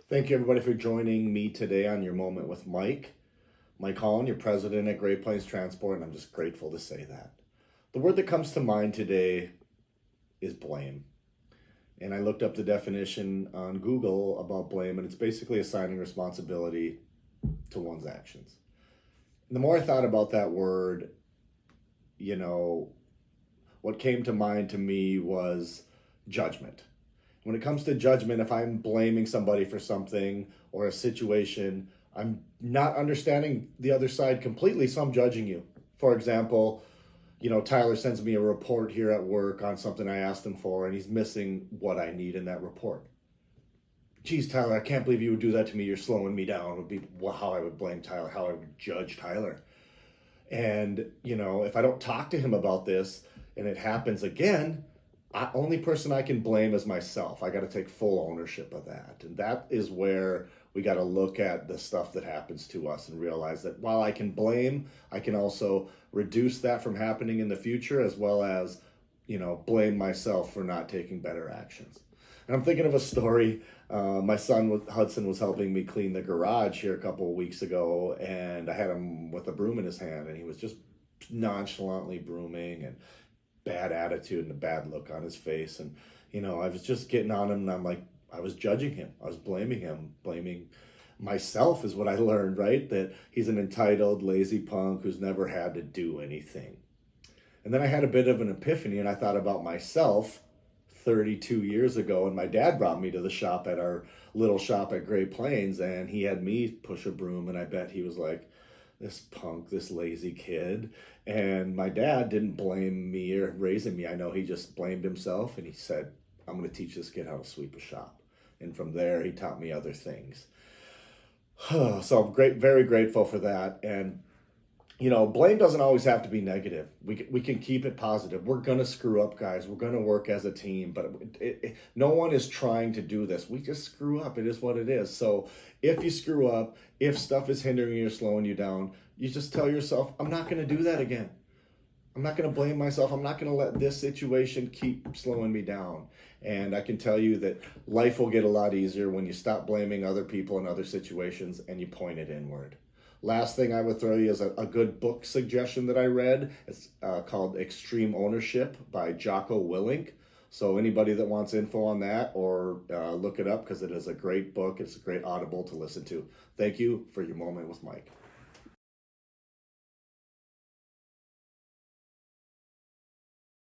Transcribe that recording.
Thank you, everybody, for joining me today on your moment with Mike. Mike Holland, your president at Great Plains Transport, and I'm just grateful to say that. The word that comes to mind today is blame. And I looked up the definition on Google about blame, and it's basically assigning responsibility to one's actions. And the more I thought about that word, what came to mind to me was judgment. When it comes to judgment, if I'm blaming somebody for something or a situation, I'm not understanding the other side completely, so I'm judging you. For example, Tyler sends me a report here at work on something I asked him for, and he's missing what I need in that report. Geez, Tyler, I can't believe you would do that to me. You're slowing me down, would be how I would blame Tyler, how I would judge Tyler. And, if I don't talk to him about this and it happens again, only person I can blame is myself. I got to take full ownership of that. And that is where we got to look at the stuff that happens to us and realize that while I can blame, I can also reduce that from happening in the future, as well as, blame myself for not taking better actions. And I'm thinking of a story. My son Hudson was helping me clean the garage here a couple of weeks ago, and I had him with a broom in his hand, and he was just nonchalantly brooming and bad attitude and a bad look on his face. And, I was just getting on him, and I'm like, I was judging him. I was blaming him. Blaming myself is what I learned, right? That he's an entitled, lazy punk who's never had to do anything. And then I had a bit of an epiphany, and I thought about myself 32 years ago, and my dad brought me to the shop at our little shop at Great Plains, and he had me push a broom, and I bet he was like, this punk, this lazy kid. And my dad didn't blame me or raising me. I know he just blamed himself, and he said, I'm going to teach this kid how to sweep a shop. And from there, he taught me other things. So I'm very grateful for that. And blame doesn't always have to be negative. We can keep it positive. We're going to screw up, guys. We're going to work as a team, but no one is trying to do this. We just screw up. It is what it is. So if you screw up, if stuff is hindering you or slowing you down, you just tell yourself, I'm not going to do that again. I'm not going to blame myself. I'm not going to let this situation keep slowing me down. And I can tell you that life will get a lot easier when you stop blaming other people and other situations and you point it inward. Last thing I would throw you is a good book suggestion that I read. It's called Extreme Ownership by Jocko Willink. So anybody that wants info on that, or look it up, because it is a great book. It's a great audible to listen to. Thank you for your moment with Mike.